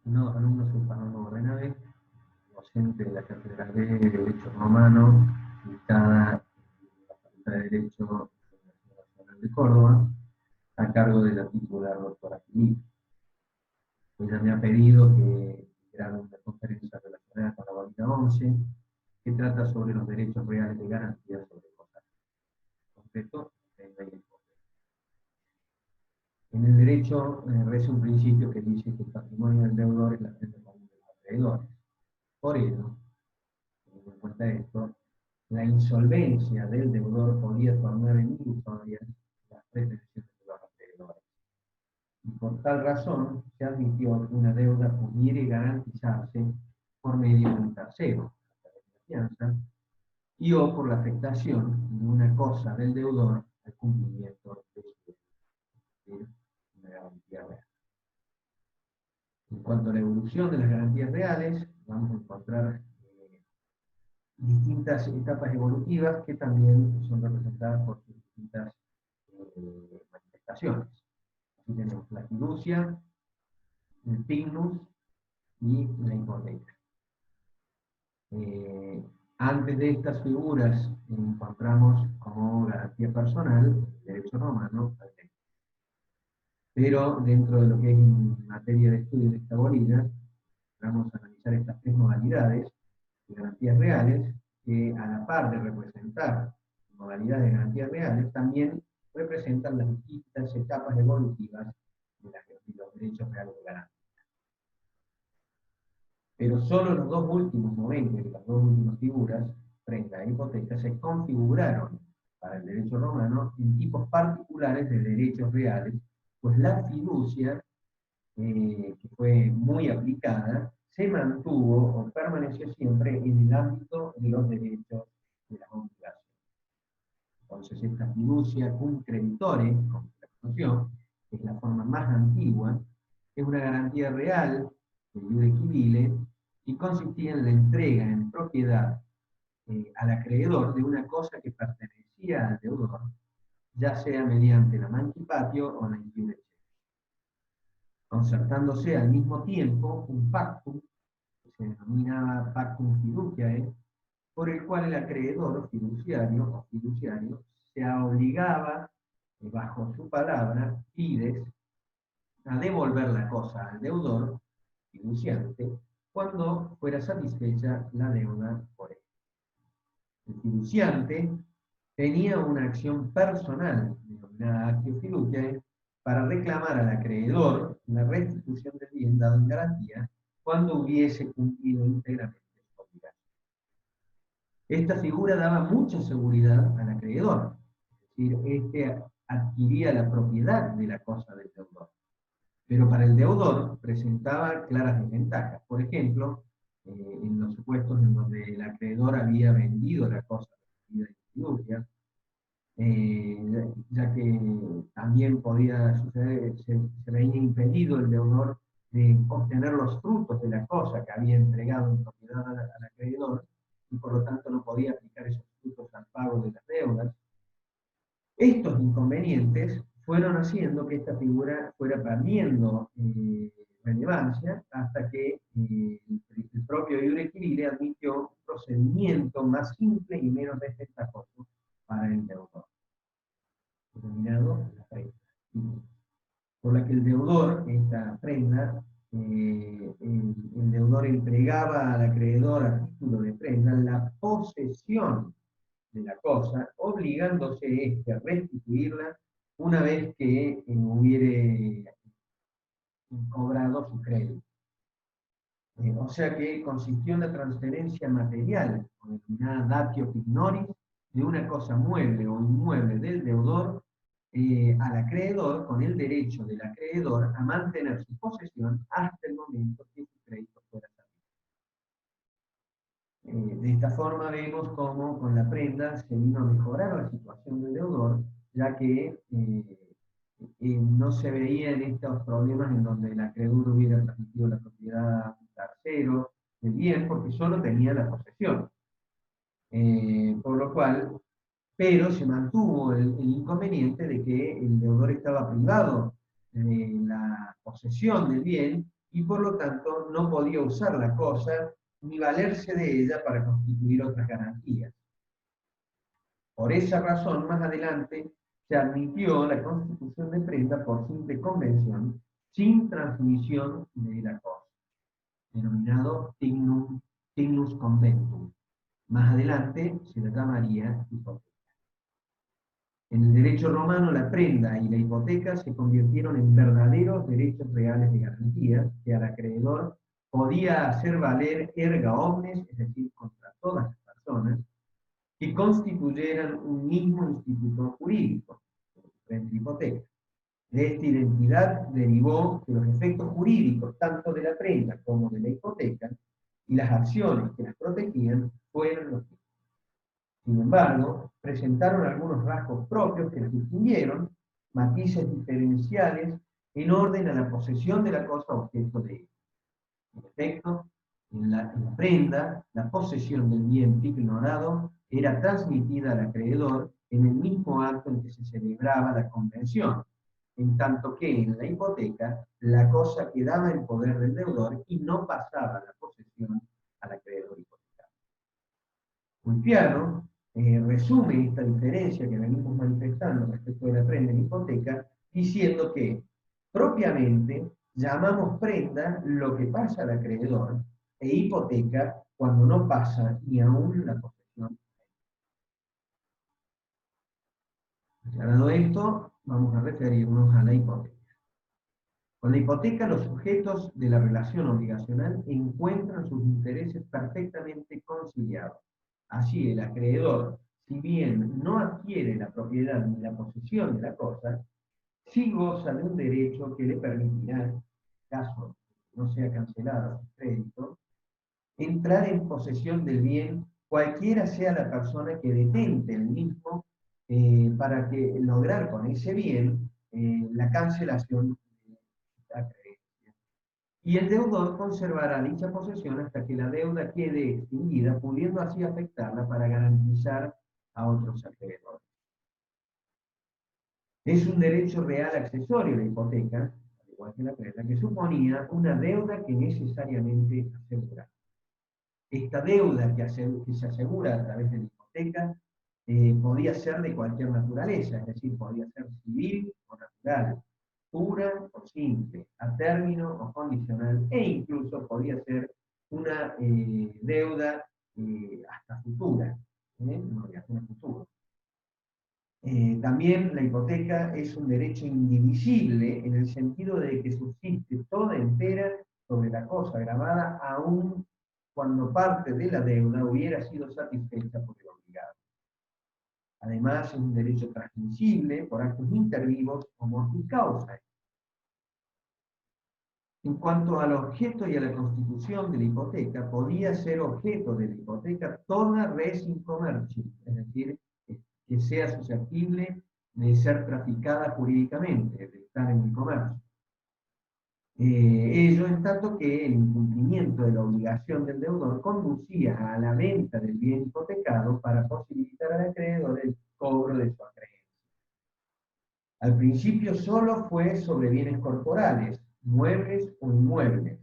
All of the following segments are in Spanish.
alumno soy Fernando Barrenave, docente de la Cátedra de Derecho Romano, ubicada en la Facultad de Derecho de la Universidad Nacional de Córdoba, a cargo de la titular doctora Filipe. Ella me ha pedido que grabe una conferencia relacionada con la Validad 11, que trata sobre los derechos reales de garantía sobre cosas. En concreto, en el derecho reza un principio que dice que el patrimonio del deudor es la frente común de los acreedores. Por ello, teniendo en cuenta esto, la insolvencia del deudor podía tornar en ilusorias las pretensiones de los acreedores. Y por tal razón se admitió que una deuda pudiera garantizarse por medio de un tercero, a través de la fianza, y o por la afectación de una cosa del deudor al cumplimiento de su deber, una garantía real. En cuanto a la evolución de las garantías reales, vamos a encontrar distintas etapas evolutivas que también son representadas por distintas manifestaciones. Aquí tenemos la fiducia, el pignus y la hipoteca. Antes de estas figuras encontramos como garantía personal el derecho romano, pero dentro de lo que es materia de estudio de esta bolilla, vamos a analizar estas tres modalidades de garantías reales, que a la par de representar modalidades de garantías reales, también representan las distintas etapas evolutivas de los derechos reales de garantía. Pero solo los dos últimos momentos de las dos últimas figuras, prenda e hipoteca, se configuraron para el derecho romano en tipos particulares de derechos reales, pues la fiducia, que fue muy aplicada, se mantuvo o permaneció siempre en el ámbito de los derechos de las obligaciones. Entonces, esta fiducia cum creditore, como se la conoció, que es la forma más antigua, es una garantía real de iure civile y consistía en la entrega en propiedad al acreedor de una cosa que pertenecía al deudor, ya sea mediante la mancipatio o la iure, concertándose al mismo tiempo un pactum, que se denominaba pactum fiduciae, por el cual el acreedor fiduciario se obligaba, bajo su palabra, fides, a devolver la cosa al deudor, fiduciante, cuando fuera satisfecha la deuda por él. El fiduciante tenía una acción personal, denominada actio fiduciae, para reclamar al acreedor la restitución del bien dado en garantía cuando hubiese cumplido íntegramente su obligación. Esta figura daba mucha seguridad al acreedor, es decir, este adquiría la propiedad de la cosa del deudor. Pero para el deudor presentaba claras desventajas. Por ejemplo, en los supuestos en donde el acreedor había vendido la cosa de fiducia, ya que también podía suceder, se veía impedido el deudor de obtener los frutos de la cosa que había entregado en propiedad al acreedor, y por lo tanto no podía aplicar esos frutos al pago de las deudas. Estos inconvenientes fueron haciendo que esta figura fuera perdiendo relevancia hasta que el propio iure civile admitió un procedimiento más simple y menos desventajoso para el deudor, denominado la prenda, por la que el deudor, esta prenda, el deudor entregaba al acreedor a título de prenda la posesión de la cosa, obligándose a restituirla una vez que hubiere cobrado su crédito. O sea que consistió en la transferencia material, denominada datio pignoris, de una cosa mueble o inmueble del deudor al acreedor, con el derecho del acreedor a mantener su posesión hasta el momento que su crédito fuera satisfecho. De esta forma vemos cómo con la prenda se vino a mejorar la situación del deudor, ya que no se veía en estos problemas en donde el acreedor hubiera transmitido la propiedad a un tercero del bien, porque solo tenía la posesión. Por lo cual, pero se mantuvo el inconveniente de que el deudor estaba privado de la posesión del bien y por lo tanto no podía usar la cosa ni valerse de ella para constituir otras garantías. Por esa razón, más adelante, se admitió la constitución de prenda por simple convención, sin transmisión de la cosa, denominado dignus conventum. Más adelante se la llamaría hipoteca. En el derecho romano, la prenda y la hipoteca se convirtieron en verdaderos derechos reales de garantía que al acreedor podía hacer valer erga omnes, es decir, contra todas las personas, que constituyeran un mismo instituto jurídico, prenda y hipoteca. De esta identidad derivó que los efectos jurídicos, tanto de la prenda como de la hipoteca, y las acciones que las protegían, fueron los mismos. Sin embargo, presentaron algunos rasgos propios que las distinguieron, matices diferenciales en orden a la posesión de la cosa objeto de ella. En efecto, en la prenda, la posesión del bien ignorado era transmitida al acreedor en el mismo acto en que se celebraba la convención, en tanto que en la hipoteca la cosa quedaba en poder del deudor y no pasaba la posesión al acreedor hipotecario. Ulpiano resume esta diferencia que venimos manifestando respecto de la prenda y la hipoteca diciendo que propiamente llamamos prenda lo que pasa al acreedor e hipoteca cuando no pasa ni aún la posesión. Aclarado esto, vamos a referirnos a la hipoteca. Con la hipoteca, los sujetos de la relación obligacional encuentran sus intereses perfectamente conciliados. Así, el acreedor, si bien no adquiere la propiedad ni la posesión de la cosa, sí goza de un derecho que le permitirá, en caso no sea cancelado el crédito, entrar en posesión del bien, cualquiera sea la persona que detente el mismo, para que lograr con ese bien la cancelación de la creencia. Y el deudor conservará dicha posesión hasta que la deuda quede extinguida, pudiendo así afectarla para garantizar a otros acreedores. Es un derecho real accesorio la hipoteca, al igual que la prenda, que suponía una deuda que necesariamente aseguraba. Esta deuda que se asegura a través de la hipoteca podía ser de cualquier naturaleza, es decir, podía ser civil o natural, pura o simple, a término o condicional, e incluso podía ser una deuda hasta futura, una obligación futura. También la hipoteca es un derecho indivisible en el sentido de que subsiste toda entera sobre la cosa grabada, aun cuando parte de la deuda hubiera sido satisfecha por el obligado. Además, es un derecho transmisible por actos intervivos o mortis causa. En cuanto al objeto y a la constitución de la hipoteca, podía ser objeto de la hipoteca toda res in commercium, es decir, que sea susceptible de ser traficada jurídicamente, de estar en el comercio. Ello en tanto que el incumplimiento de la obligación del deudor conducía a la venta del bien hipotecado para posibilitar al acreedor el cobro de su acreencia. Al principio solo fue sobre bienes corporales, muebles o inmuebles,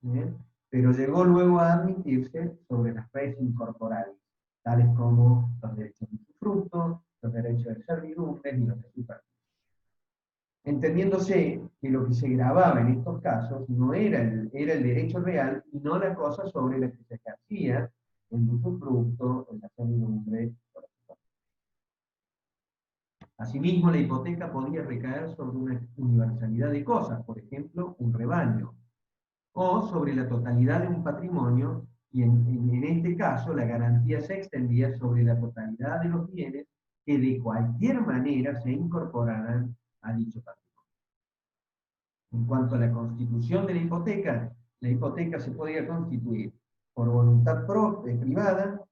¿bien? Pero llegó luego a admitirse sobre las res incorporales, tales como los derechos de usufructo, los derechos de servidumbre y los de superficie. Entendiéndose que lo que se grababa en estos casos no era el derecho real y no la cosa sobre la que se ejercía el usufructo, la servidumbre o la superficie. Asimismo, la hipoteca podía recaer sobre una universalidad de cosas, por ejemplo, un rebaño, o sobre la totalidad de un patrimonio, y en este caso la garantía se extendía sobre la totalidad de los bienes que de cualquier manera se incorporaran a dicho patrimonio. En cuanto a la constitución de la hipoteca se podía constituir por voluntad privada,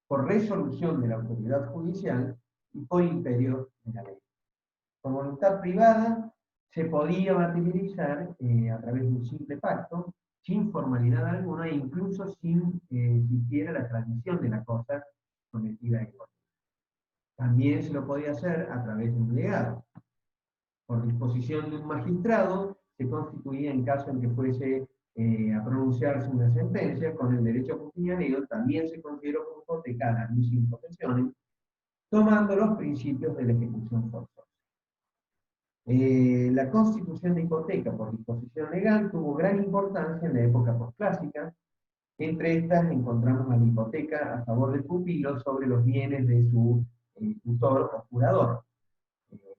por resolución de la autoridad judicial y por imperio de la ley. Por voluntad privada se podía materializar a través de un simple pacto, sin formalidad alguna e incluso sin siquiera la transmisión de la cosa sometida a hipoteca. También se lo podía hacer a través de un legado. Por disposición de un magistrado, se constituía en caso en que fuese a pronunciarse una sentencia, con el derecho custianeo también se consideró como hipoteca la missa in possessionem, tomando los principios de la ejecución forzosa. La constitución de hipoteca por disposición legal tuvo gran importancia en la época posclásica. Entre estas encontramos a la hipoteca a favor del pupilo sobre los bienes de su tutor o curador,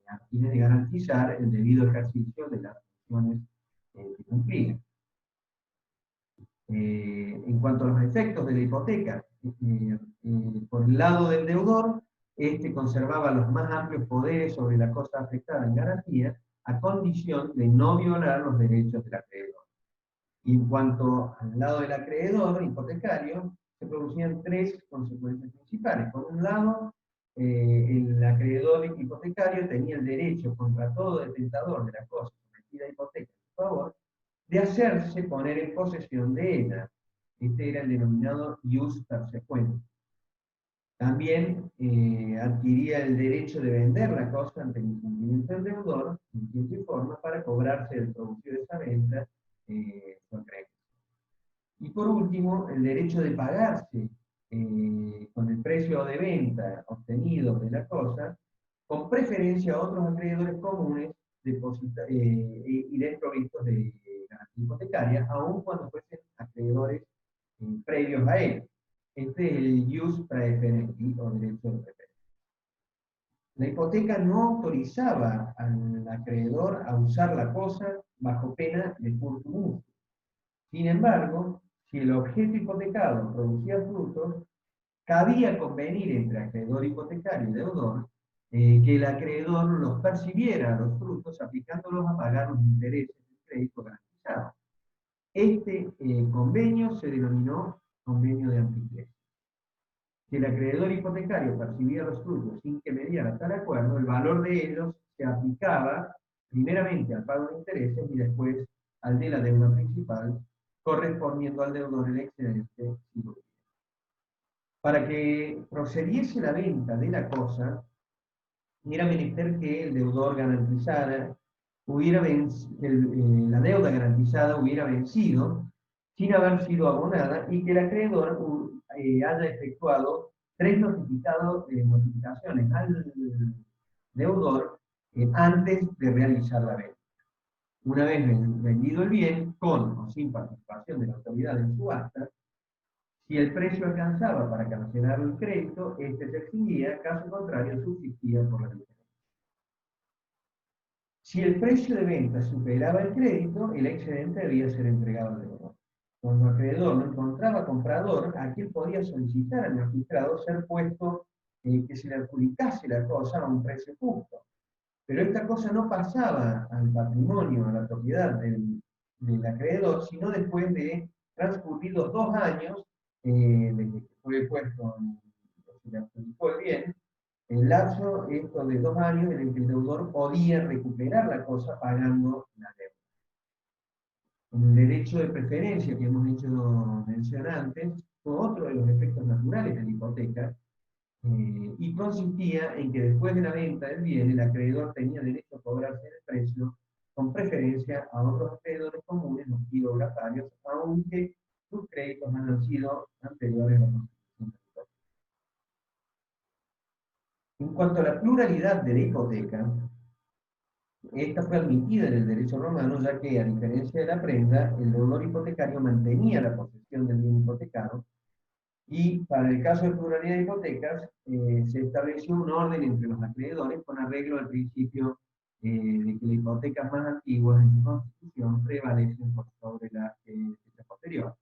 a fines de garantizar el debido ejercicio de las funciones que cumplía. En cuanto a los efectos de la hipoteca, por el lado del deudor, este conservaba los más amplios poderes sobre la cosa afectada en garantía, a condición de no violar los derechos del acreedor. Y en cuanto al lado del acreedor hipotecario, se producían tres consecuencias principales. Por un lado, el acreedor hipotecario tenía el derecho contra todo detentador de la cosa sometida a hipoteca en su favor, de hacerse poner en posesión de ella. Este era el denominado ius persequens. También adquiría el derecho de vender la cosa ante el incumplimiento del deudor, en tiempo y forma, para cobrarse del producido de esa venta su acreedor. Y por último, el derecho de pagarse con el precio de venta obtenido de la cosa, con preferencia a otros acreedores comunes y desprovistos de garantía hipotecaria, aun cuando fuesen acreedores previos a él. Este es el ius praeferenti, o derecho de preferencia. La hipoteca no autorizaba al acreedor a usar la cosa bajo pena de furto mutuo. Sin embargo, si el objeto hipotecado producía frutos, cabía convenir entre acreedor hipotecario y deudor que el acreedor los percibiera, los frutos, aplicándolos a pagar los intereses del crédito garantizado. Este convenio se denominó convenio de anticrédito. Si el acreedor hipotecario percibía los frutos sin que mediara tal acuerdo, el valor de ellos se aplicaba primeramente al pago de intereses y después al de la deuda principal, correspondiendo al deudor el excedente. Para que procediese la venta de la cosa, era menester que el deudor garantizara, la deuda garantizada hubiera vencido sin haber sido abonada y que el acreedor haya efectuado 3 notificaciones al deudor antes de realizar la venta. Una vez vendido el bien, con o sin participación de la autoridad en subasta, si el precio alcanzaba para cancelar el crédito, este se extinguía, caso contrario subsistía por la diferencia. Si el precio de venta superaba el crédito, el excedente debía ser entregado al deudor. Cuando el acreedor no encontraba comprador, aquel podía solicitar al magistrado ser puesto que se le adjudicase la cosa a un precio justo. Pero esta cosa no pasaba al patrimonio, a la propiedad del acreedor, sino después de transcurridos 2 años, desde que fue puesto, se le adjudicó el bien, el lapso esto de 2 años en el que el deudor podía recuperar la cosa pagando la deuda. El derecho de preferencia que hemos hecho mención antes fue otro de los efectos naturales de la hipoteca, y consistía en que después de la venta del bien, el acreedor tenía derecho a cobrarse el precio con preferencia a otros acreedores comunes o fiduciarios, aunque sus créditos han sido anteriores a la constitución de la hipoteca. En cuanto a la pluralidad de la hipoteca, esta fue admitida en el derecho romano, ya que, a diferencia de la prenda, el deudor hipotecario mantenía la posesión del bien hipotecado, y para el caso de pluralidad de hipotecas, se estableció un orden entre los acreedores con arreglo al principio de que las hipotecas más antiguas en su constitución prevalecen por sobre las posteriores.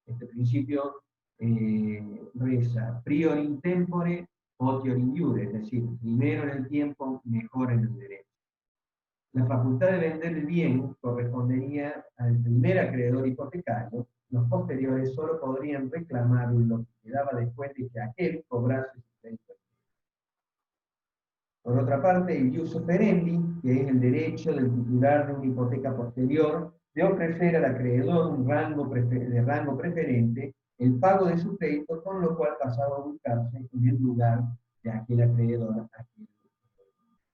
Este principio reza prior in tempore, potior in iure, es decir, primero en el tiempo, mejor en el derecho. La facultad de vender el bien correspondería al primer acreedor hipotecario. Los posteriores solo podrían reclamar lo que quedaba después de que aquel cobrase su crédito. Por otra parte, el ius operendi, que es el derecho del titular de una hipoteca posterior de ofrecer al acreedor un rango preferente el pago de su crédito, con lo cual pasaba a ubicarse en el lugar de aquel acreedor a quien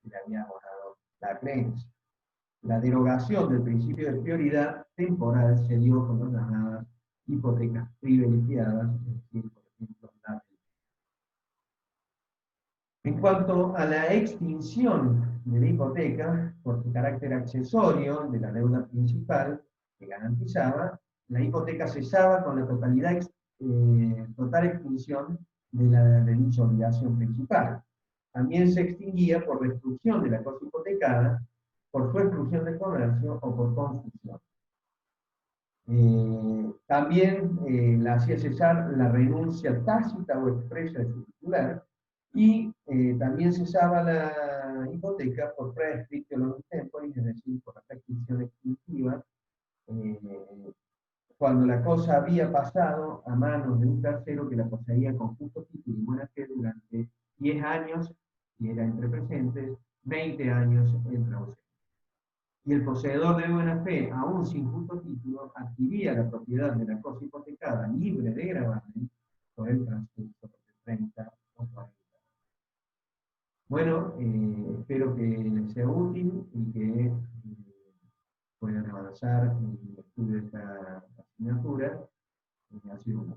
le había abonado la creencia. La derogación del principio de prioridad temporal se dio con las llamadas hipotecas privilegiadas, es decir, por ejemplo, la. En cuanto a la extinción de la hipoteca, por su carácter accesorio de la deuda principal que garantizaba, la hipoteca cesaba con la total extinción de dicha obligación principal. También se extinguía por destrucción de la cosa hipotecada, por su exclusión del comercio o por confusión. También la hacía cesar la renuncia tácita o expresa de su titular, y también cesaba la hipoteca por prescriptio non temporis, es decir, por la prescripción extintiva, eh, cuando la cosa había pasado a manos de un tercero que la poseía con justo título y buena fe durante 10 años, si era entre presentes, 20 años entre ausentes. Y el poseedor de buena fe, aún sin justo título, adquiría la propiedad de la cosa hipotecada libre de gravamen por el transcurso de 30 o 40 años. Bueno, espero que les sea útil y que puedan avanzar en el estudio de esta asignatura. Ha sido un